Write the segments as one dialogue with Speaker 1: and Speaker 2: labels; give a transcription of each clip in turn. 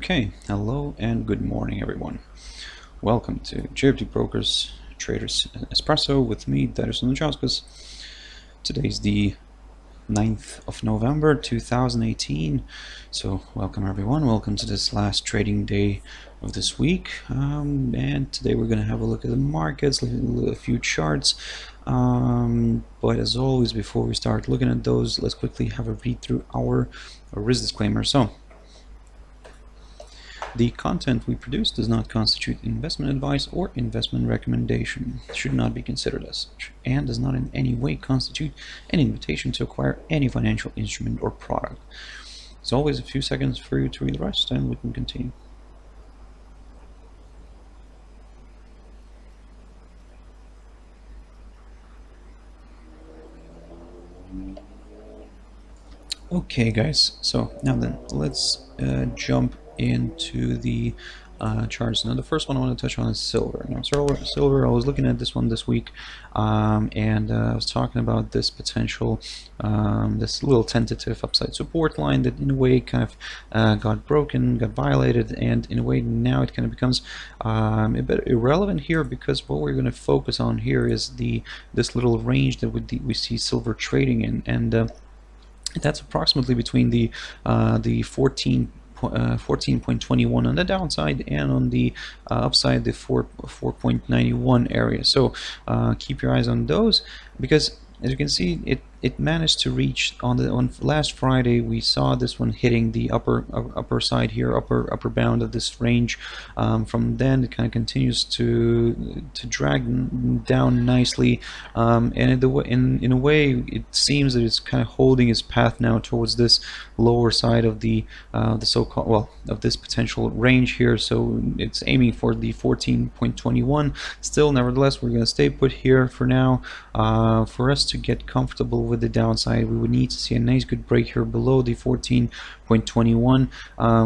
Speaker 1: Okay, hello and good morning everyone. Welcome to JFD Brokers Traders Espresso with me, Darius Anucauskas. Today's the 9th of November 2018. So welcome everyone, welcome to this last trading day of this week. And today we're going to have a look at the markets, a few charts. But as always, before we start looking at those, let's quickly have a read through our risk disclaimer. So the content we produce does not constitute investment advice or investment recommendation, should not be considered as such, and does not in any way constitute an invitation to acquire any financial instrument or product. As always, a few seconds for you to read the rest and we can continue. Okay guys, so now then let's jump into the charts. Now the first one I want to touch on is silver. Now silver, I was looking at this one this week, and I was talking about this potential, this little tentative upside support line that in a way kind of got broken, got violated, and in a way now it kind of becomes a bit irrelevant here, because what we're going to focus on here is this little range that we see silver trading in, and that's approximately between the 14.21 on the downside, and on the upside the 4.91 area. So keep your eyes on those, because as you can see, it managed to reach on last Friday. We saw this one hitting the upper side here, upper bound of this range. From then it kind of continues to drag down nicely, and in a way it seems that it's kind of holding its path now towards this lower side of the so-called, well, of this potential range here. So it's aiming for the 14.21. Still, nevertheless, we're going to stay put here for now. For us to get comfortable with the downside, we would need to see a nice good break here below the 14.21,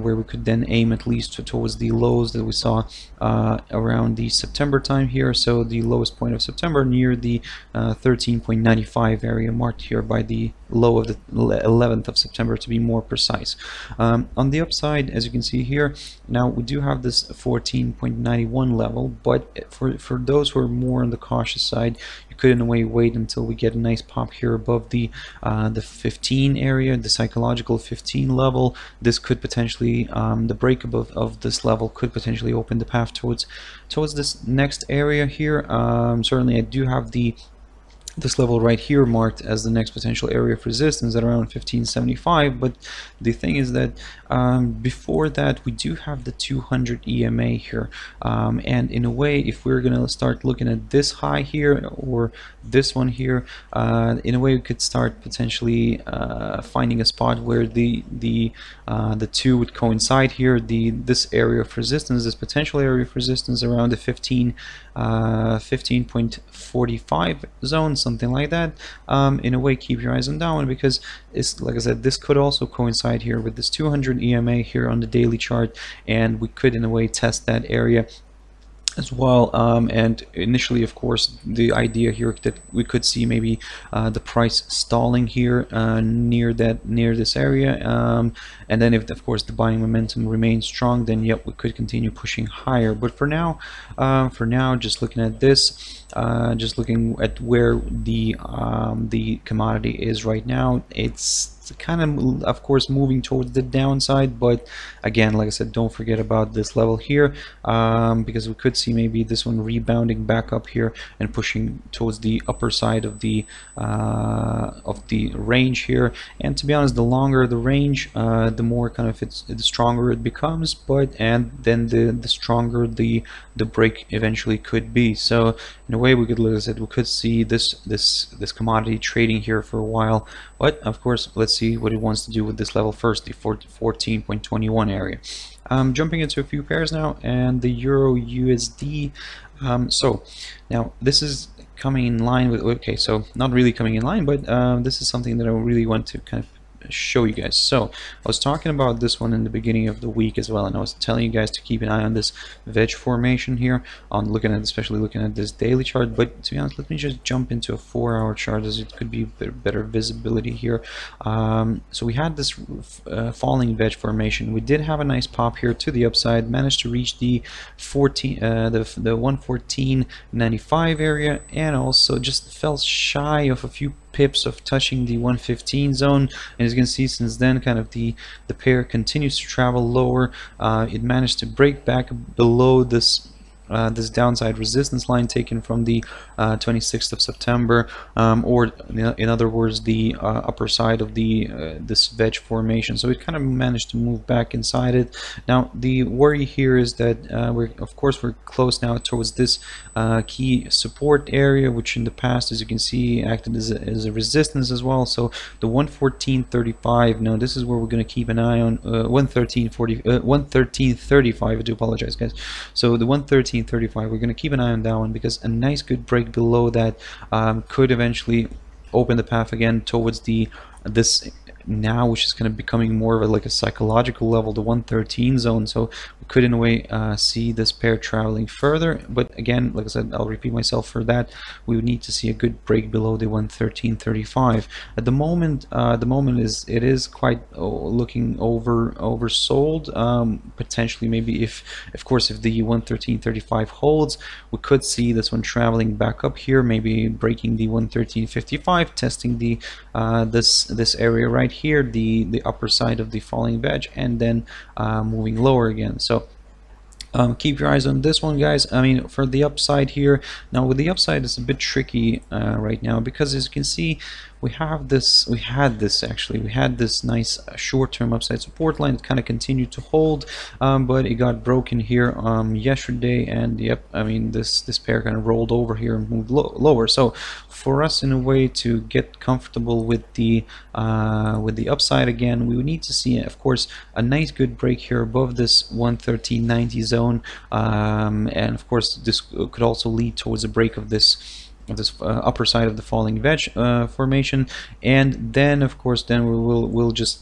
Speaker 1: where we could then aim at least towards the lows that we saw around the September time here. So the lowest point of September near the 13.95 area, marked here by the low of the 11th of September to be more precise. On the upside, as you can see here, now we do have this 14.91 level, but for those who are more on the cautious side, you could in a way wait until we get a nice pop here above the 15 area, the psychological 15 level. This could potentially, the break of this level could potentially open the path towards this next area here. Certainly I do have this level right here marked as the next potential area of resistance at around 1575, but the thing is that before that we do have the 200 EMA here, and in a way, if we're gonna start looking at this high here or this one here, in a way we could start potentially finding a spot where the two would coincide here. This area of resistance, this potential area of resistance around the 15.45 zone, something like that. In a way, keep your eyes on that one, because it's, like I said, this could also coincide here with this 200 EMA here on the daily chart, and we could in a way test that area as well. And initially, of course, the idea here that we could see maybe the price stalling here near this area, and then if of course the buying momentum remains strong, then yep, we could continue pushing higher. But for now, just looking at this, just looking at where the commodity is right now, it's kind of course moving towards the downside, but again, like I said, don't forget about this level here, because we could see maybe this one rebounding back up here and pushing towards the upper side of the range here. And to be honest, the longer the range, the more kind of the stronger it becomes, and then the stronger the break eventually could be. So in a way, we could, like I said, we could see this commodity trading here for a while, but of course let's see what it wants to do with this level first, the 14.21 area. Jumping into a few pairs now, and the Euro USD. So now this is coming in line with, okay, so not really coming in line, but this is something that I really want to kind of show you guys. So I was talking about this one in the beginning of the week as well, and I was telling you guys to keep an eye on this veg formation here, on especially looking at this daily chart. But to be honest, let me just jump into a 4-hour chart, as it could be better visibility here. So we had this falling veg formation. We did have a nice pop here to the upside, managed to reach the 114.95 area, and also just fell shy of a few pips of touching the 115 zone. And as you can see, since then kind of the pair continues to travel lower. It managed to break back below this this downside resistance line taken from the 26th of September, or in other words, the upper side of the this veg formation. So it kind of managed to move back inside it. Now the worry here is that we're close now towards this key support area, which in the past, as you can see, acted as a resistance as well. So the 114.35. Now this is where we're going to keep an eye on. 113.35. I do apologize, guys. So the 113.35, we're going to keep an eye on that one, because a nice good break below that could eventually open the path again towards this now, which is kind of becoming more of like a psychological level, the 113 zone. So we could in a way see this pair traveling further, but again, like I said, I'll repeat myself for that, we would need to see a good break below the 113.35. At the moment, it is quite looking oversold. Potentially, maybe if the 113.35 holds, we could see this one traveling back up here, maybe breaking the 113.55, testing the this area right here, the upper side of the falling veg, and then moving lower again. So keep your eyes on this one, guys. I mean, for the upside here, now with the upside, it's a bit tricky right now, because as you can see, we had this nice short-term upside support line that kind of continued to hold, but it got broken here yesterday, and yep, I mean, this pair kind of rolled over here and moved lower. So for us, in a way, to get comfortable with the upside again, we would need to see, of course, a nice good break here above this 113.90 zone, and of course this could also lead towards a break of this upper side of the falling veg formation, and then of course we'll just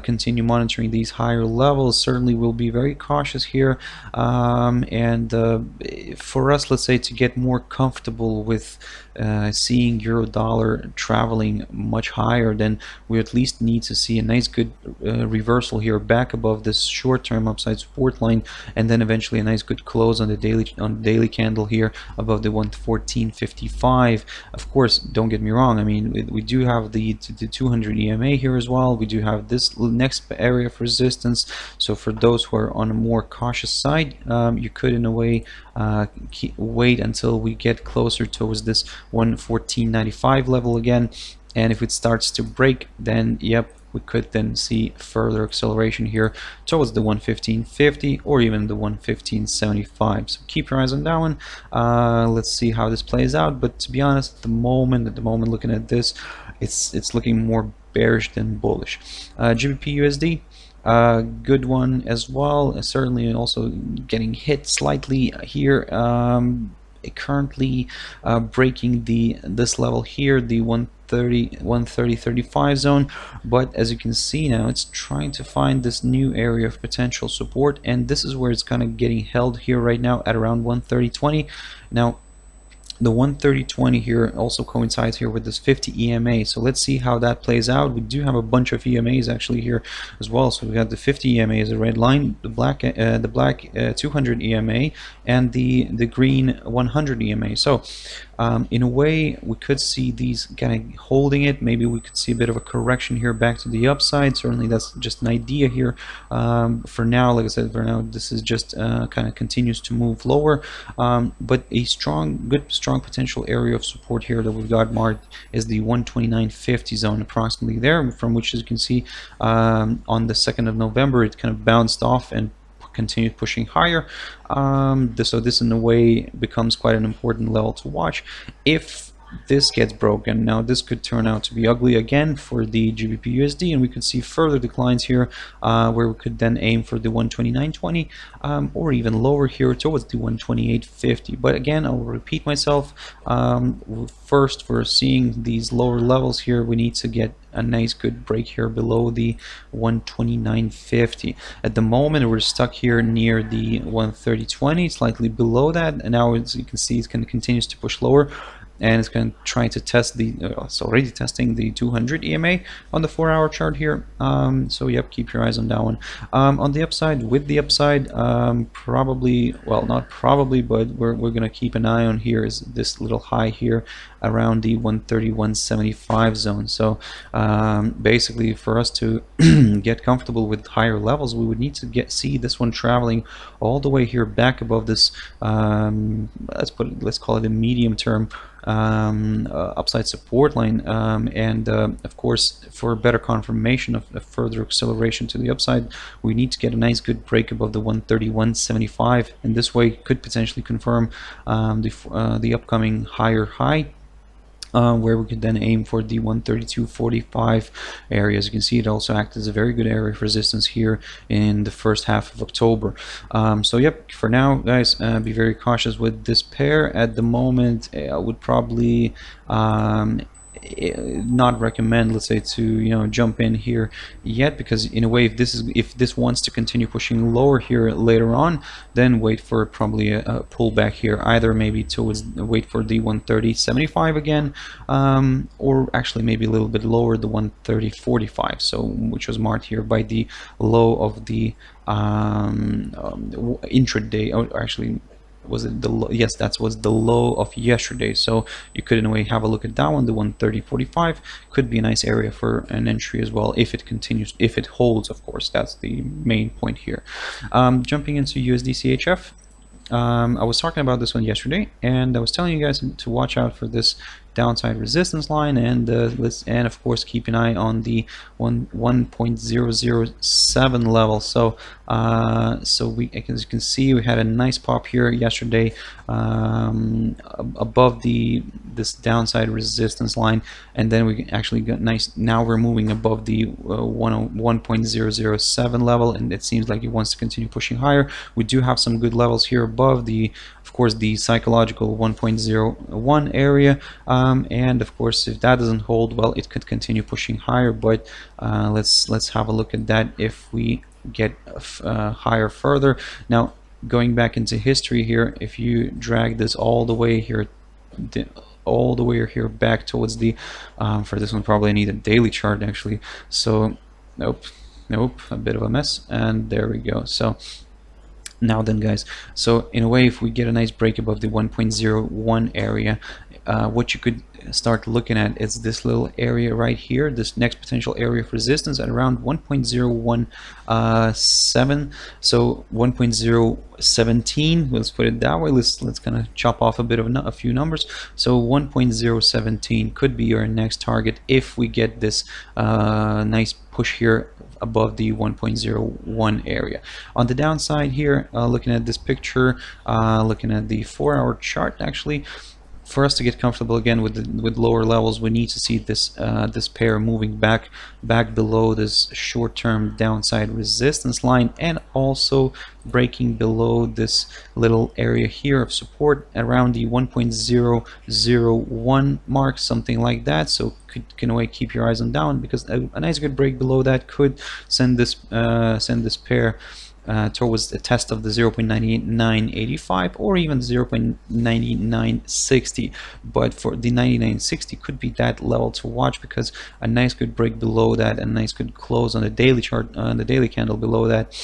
Speaker 1: continue monitoring these higher levels. Certainly we'll be very cautious here, and for us, let's say, to get more comfortable with seeing euro dollar traveling much higher, then we at least need to see a nice good reversal here back above this short-term upside support line, and then eventually a nice good close on the daily candle here above the 114.55. Of course, don't get me wrong, I mean, we do have the 200 EMA here as well. We do have this next area of resistance. So for those who are on a more cautious side, you could in a way wait until we get closer towards this 114.95 level again, and if it starts to break, then yep, we could then see further acceleration here towards the 115.50 or even the 115.75. So keep your eyes on that one. Let's see how this plays out. But to be honest, at the moment, looking at this, it's looking more bearish than bullish. GBPUSD. Good one as well, certainly also getting hit slightly here, currently breaking this level here, the 130.35 zone, but as you can see now, it's trying to find this new area of potential support, and this is where it's kind of getting held here right now at around 130.20. Now the 130.20 here also coincides here with this 50 EMA, so let's see how that plays out. We do have a bunch of EMAs actually here as well. So we got the 50 EMA as a red line, the black 200 EMA, and the green 100 EMA. So in a way, we could see these kind of holding it. Maybe we could see a bit of a correction here back to the upside. Certainly that's just an idea here. For now, like I said, for now this is just kind of continues to move lower, but a strong potential area of support here that we've got marked is the 129.50 zone, approximately there, from which, as you can see, on the 2nd of November, it kind of bounced off and continued pushing higher. So this in a way becomes quite an important level to watch. If this gets broken, now this could turn out to be ugly again for the GBPUSD, and we could see further declines here, where we could then aim for the 129.20, or even lower here towards the 128.50. But again, I will repeat myself, first, for seeing these lower levels here, we need to get a nice good break here below the 129.50. At the moment we're stuck here near the 130.20, slightly below that, and now as you can see it's going to continue to push lower, and it's going to try to test the it's already testing the 200 EMA on the 4-hour chart here. So yep, keep your eyes on that one. On the upside, with the upside, probably, well, not probably, but we're going to keep an eye on here is this little high here around the 131.75 zone. So basically for us to get comfortable with higher levels, we would need to see this one traveling all the way here back above this let's call it a medium term upside support line, and of course for better confirmation of further acceleration to the upside, we need to get a nice good break above the 131.75, and this way could potentially confirm the upcoming higher high, where we could then aim for the 132.45 area. As you can see, it also acts as a very good area of resistance here in the first half of October. So yep, for now guys, be very cautious with this pair. At the moment I would probably not recommend, let's say, to jump in here yet, because in a way if this wants to continue pushing lower here later on, then wait for probably a pullback here, either maybe towards wait for the 130.75 again, or actually maybe a little bit lower, the 130.45, so which was marked here by the low of the intraday, or actually was it the low? Yes, that was the low of yesterday. So you could in a way have a look at that one. The 130.45 could be a nice area for an entry as well if it continues, if it holds, of course. That's the main point here. Jumping into USDCHF, I was talking about this one yesterday, and I was telling you guys to watch out for this downside resistance line, and of course keep an eye on the 1.007 level. So we, as you can see, we had a nice pop here yesterday above this downside resistance line, and then we actually got nice. Now we're moving above the 1.007 level, and it seems like it wants to continue pushing higher. We do have some good levels here above the, of course, the psychological 1.01 area, and of course if that doesn't hold, well, it could continue pushing higher, but let's have a look at that if we get higher further. Now going back into history here, if you drag this all the way here back towards the for this one probably I need a daily chart actually, so nope, a bit of a mess, and there we go. So now then guys, so in a way if we get a nice break above the 1.01 area, what you could start looking at is this little area right here, this next potential area of resistance at around 1.017. So 1.017, let's put it that way. Let's kind of chop off a bit of a few numbers. So 1.017 could be our next target if we get this nice push here above the 1.01 area. On the downside here, looking at this picture, looking at the 4-hour chart, actually, for us to get comfortable again with lower levels, we need to see this this pair moving back below this short-term downside resistance line, and also breaking below this little area here of support around the 1.001 mark, something like that. So can always keep your eyes on down, because a nice good break below that could send this pair towards the test of the 0.9985 or even 0.9960, but for the 9960 could be that level to watch, because a nice good break below that, a nice good close on the daily chart, on the daily candle below that,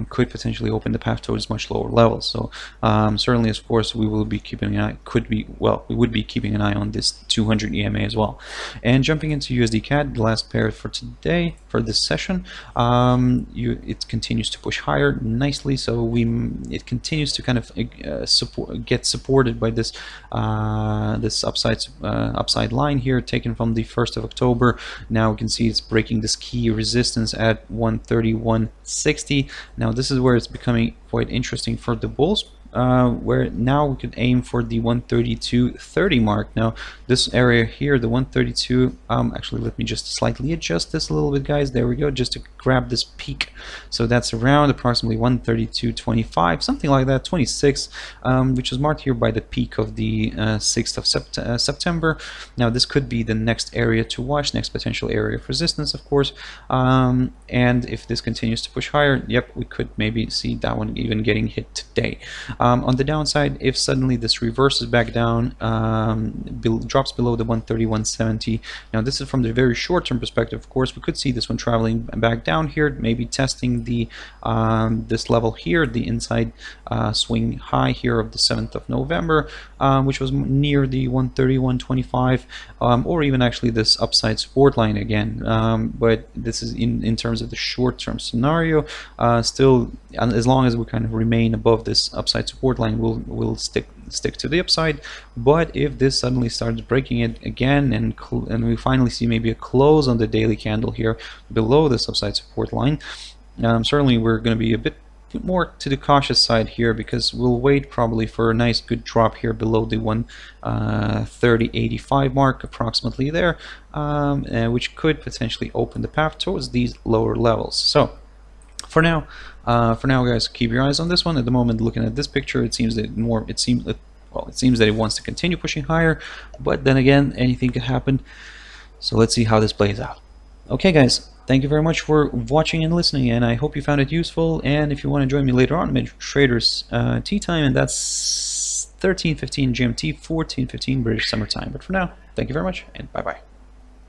Speaker 1: could potentially open the path towards much lower levels. So certainly, of course, we will be keeping an eye. We would be keeping an eye on this 200 EMA as well. And jumping into USDCAD, the last pair for today, for this session, it continues to push higher nicely. So it continues to kind of get supported by this this upside line here, taken from the 1st of October. Now we can see it's breaking this key resistance at 131.60. Now this is where it's becoming quite interesting for the bulls, where now we could aim for the 132.30 mark. Now this area here, the 132, actually let me just slightly adjust this a little bit, guys. There we go, just to grab this peak. So that's around approximately 132.25, something like that, 26, which is marked here by the peak of the 6th of September. Now this could be the next area to watch, next potential area of resistance, of course. And if this continues to push higher, yep, we could maybe see that one even getting hit today. On the downside, if suddenly this reverses back down, drops below the 131.70. Now this is from the very short-term perspective. Of course, we could see this one traveling back down here, maybe testing the this level here, the inside swing high here of the 7th of November, which was near the 131.25, or even actually this upside support line again. But this is in terms of the short-term scenario. Still, as long as we kind of remain above this upside support line, we'll stick to the upside. But if this suddenly starts breaking it again, and we finally see maybe a close on the daily candle here below this upside support line, certainly we're going to be a bit more to the cautious side here, because we'll wait probably for a nice good drop here below the 130.85 mark, approximately there, which could potentially open the path towards these lower levels. So for now, guys, keep your eyes on this one. At the moment, looking at this picture, it seems that it seems that it wants to continue pushing higher, but then again, anything could happen. So let's see how this plays out. Okay, guys, thank you very much for watching and listening, and I hope you found it useful. And if you want to join me later on, Traders tea time, and that's 13:15 GMT, 14:15 British Summer Time. But for now, thank you very much, and bye bye.